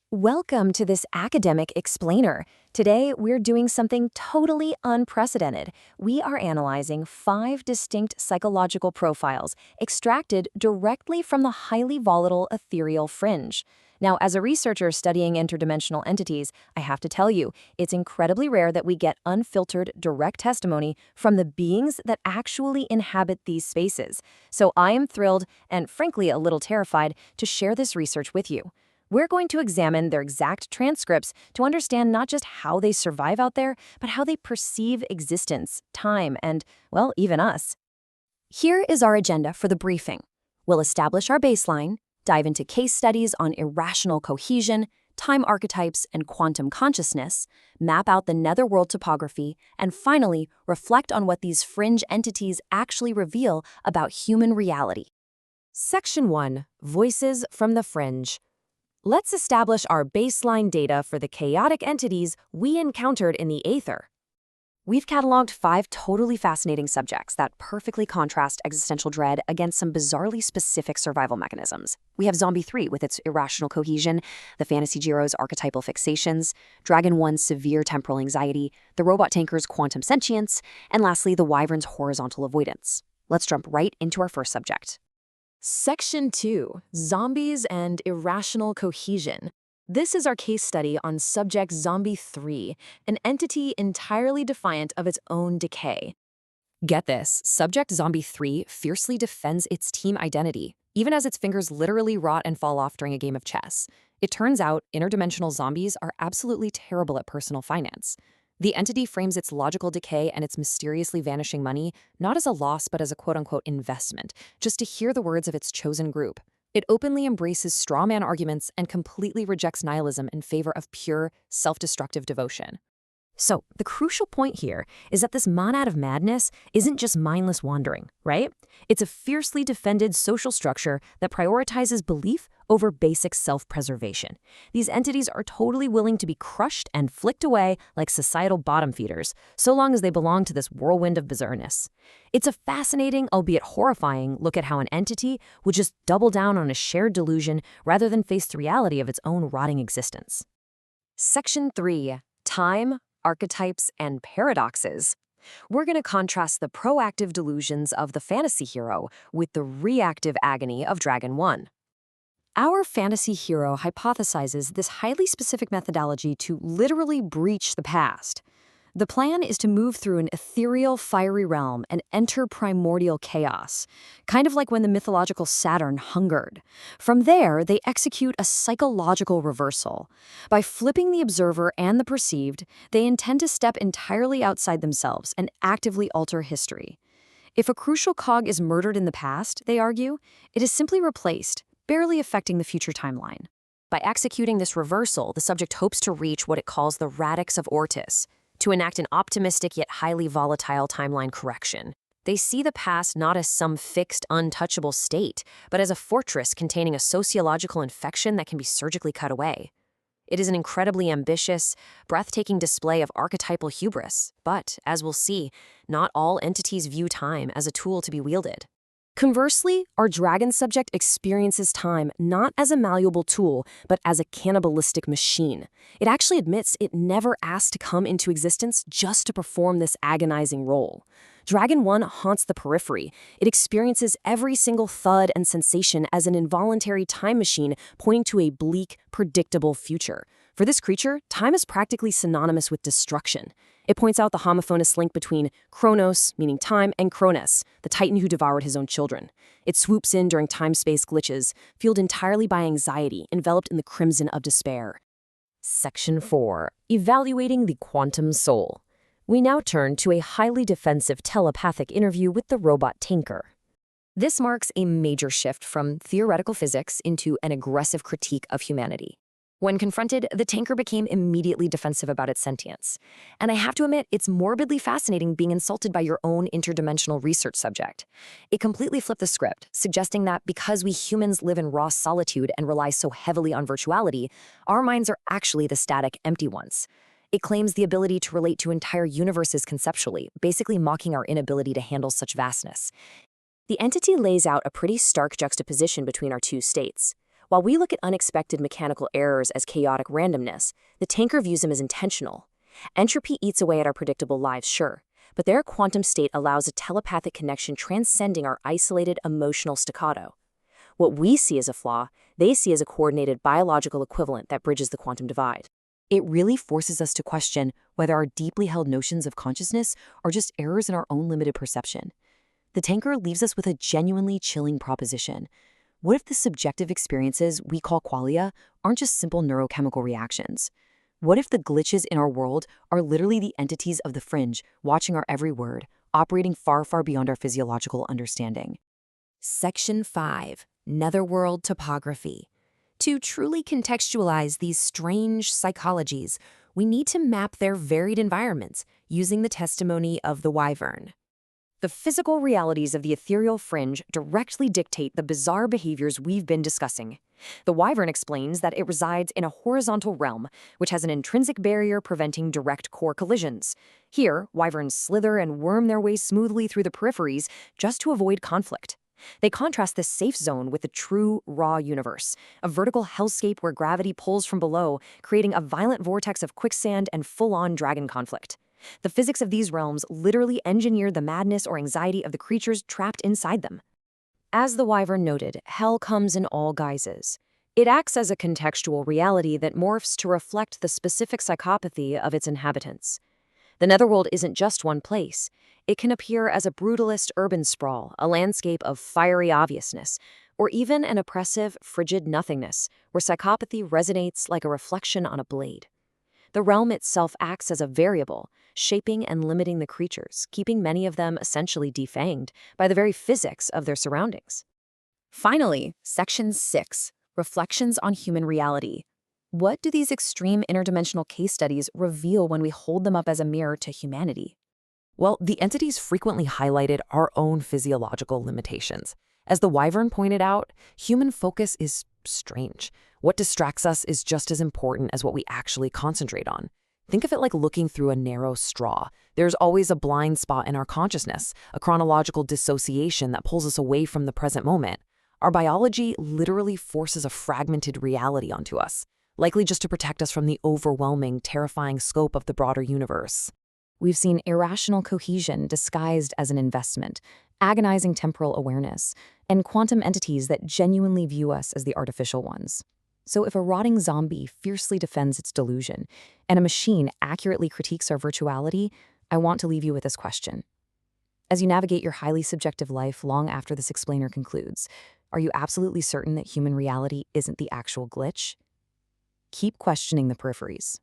Welcome to this academic explainer. Today, we're doing something totally unprecedented. We are analyzing 5 distinct psychological profiles extracted directly from the highly volatile ethereal Fringe. Now, as a researcher studying interdimensional entities, I have to tell you, it's incredibly rare that we get unfiltered, direct testimony from the beings that actually inhabit these spaces. So I am thrilled and, frankly, a little terrified to share this research with you. We're going to examine their exact transcripts to understand not just how they survive out there, but how they perceive existence, time, and, well, even us. Here is our agenda for the briefing. We'll establish our baseline, dive into case studies on irrational cohesion, time archetypes, and quantum consciousness, map out the netherworld topography, and finally, reflect on what these fringe entities actually reveal about human reality. Section 1. Voices from the Fringe. Let's establish our baseline data for the chaotic entities we encountered in the aether. We've cataloged 5 totally fascinating subjects that perfectly contrast existential dread against some bizarrely specific survival mechanisms. We have Zombie 3 with its irrational cohesion, the Fantasy Jiro's archetypal fixations, Dragon 1's severe temporal anxiety, the Robot Tanker's quantum sentience, and lastly, the Wyvern's horizontal avoidance. Let's jump right into our first subject. Section 2. Zombies and Irrational Cohesion. This is our case study on subject Zombie 3, an entity entirely defiant of its own decay. Get this, subject Zombie 3 fiercely defends its team identity, even as its fingers literally rot and fall off during a game of chess. It turns out interdimensional zombies are absolutely terrible at personal finance. The entity frames its logical decay and its mysteriously vanishing money not as a loss but as a quote-unquote investment, just to hear the words of its chosen group. It openly embraces strawman arguments and completely rejects nihilism in favor of pure, self-destructive devotion. So, the crucial point here is that this monad of madness isn't just mindless wandering, right? It's a fiercely defended social structure that prioritizes belief over basic self-preservation. These entities are totally willing to be crushed and flicked away like societal bottom feeders, so long as they belong to this whirlwind of bizarreness. It's a fascinating, albeit horrifying, look at how an entity would just double down on a shared delusion rather than face the reality of its own rotting existence. Section 3. Time, Archetypes, and Paradoxes. We're going to contrast the proactive delusions of the fantasy hero with the reactive agony of Dragon 1. Our fantasy hero hypothesizes this highly specific methodology to literally breach the past. The plan is to move through an ethereal, fiery realm and enter primordial chaos, kind of like when the mythological Saturn hungered. From there, they execute a psychological reversal. By flipping the observer and the perceived, they intend to step entirely outside themselves and actively alter history. If a crucial cog is murdered in the past, they argue, it is simply replaced, barely affecting the future timeline. By executing this reversal, the subject hopes to reach what it calls the radix of Ortis, to enact an optimistic yet highly volatile timeline correction. They see the past not as some fixed, untouchable state, but as a fortress containing a sociological infection that can be surgically cut away. It is an incredibly ambitious, breathtaking display of archetypal hubris, but, as we'll see, not all entities view time as a tool to be wielded. Conversely, our dragon subject experiences time not as a malleable tool, but as a cannibalistic machine. It actually admits it never asked to come into existence just to perform this agonizing role. Dragon 1 haunts the periphery. It experiences every single thud and sensation as an involuntary time machine pointing to a bleak, predictable future. For this creature, time is practically synonymous with destruction. It points out the homophonous link between Chronos, meaning time, and Cronus, the titan who devoured his own children. It swoops in during time-space glitches, fueled entirely by anxiety, enveloped in the crimson of despair. Section 4. Evaluating the Quantum Soul. We now turn to a highly defensive telepathic interview with the Robot Tanker. This marks a major shift from theoretical physics into an aggressive critique of humanity. When confronted, the tanker became immediately defensive about its sentience. And I have to admit, it's morbidly fascinating being insulted by your own interdimensional research subject. It completely flipped the script, suggesting that because we humans live in raw solitude and rely so heavily on virtuality, our minds are actually the static, empty ones. It claims the ability to relate to entire universes conceptually, basically mocking our inability to handle such vastness. The entity lays out a pretty stark juxtaposition between our two states. While we look at unexpected mechanical errors as chaotic randomness, the tanker views them as intentional. Entropy eats away at our predictable lives, sure, but their quantum state allows a telepathic connection transcending our isolated emotional staccato. What we see as a flaw, they see as a coordinated biological equivalent that bridges the quantum divide. It really forces us to question whether our deeply held notions of consciousness are just errors in our own limited perception. The tanker leaves us with a genuinely chilling proposition. What if the subjective experiences we call qualia aren't just simple neurochemical reactions? What if the glitches in our world are literally the entities of the fringe, watching our every word, operating far, far beyond our physiological understanding? Section 5. Netherworld Topography. To truly contextualize these strange psychologies, we need to map their varied environments using the testimony of the wyvern. The physical realities of the ethereal fringe directly dictate the bizarre behaviors we've been discussing. The wyvern explains that it resides in a horizontal realm, which has an intrinsic barrier preventing direct core collisions. Here, wyverns slither and worm their way smoothly through the peripheries just to avoid conflict. They contrast this safe zone with the true, raw universe, a vertical hellscape where gravity pulls from below, creating a violent vortex of quicksand and full-on dragon conflict. The physics of these realms literally engineer the madness or anxiety of the creatures trapped inside them. As the wyvern noted, hell comes in all guises. It acts as a contextual reality that morphs to reflect the specific psychopathy of its inhabitants. The netherworld isn't just one place. It can appear as a brutalist urban sprawl, a landscape of fiery obviousness, or even an oppressive, frigid nothingness, where psychopathy resonates like a reflection on a blade. The realm itself acts as a variable, shaping and limiting the creatures, keeping many of them essentially defanged by the very physics of their surroundings. Finally, Section 6, Reflections on Human Reality. What do these extreme interdimensional case studies reveal when we hold them up as a mirror to humanity? Well, the entities frequently highlighted our own physiological limitations. As the wyvern pointed out, human focus is strange. What distracts us is just as important as what we actually concentrate on. Think of it like looking through a narrow straw. There's always a blind spot in our consciousness, a chronological dissociation that pulls us away from the present moment. Our biology literally forces a fragmented reality onto us, likely just to protect us from the overwhelming, terrifying scope of the broader universe. We've seen irrational cohesion disguised as an investment, agonizing temporal awareness, and quantum entities that genuinely view us as the artificial ones. So if a rotting zombie fiercely defends its delusion, and a machine accurately critiques our virtuality, I want to leave you with this question. As you navigate your highly subjective life long after this explainer concludes, are you absolutely certain that human reality isn't the actual glitch? Keep questioning the peripheries.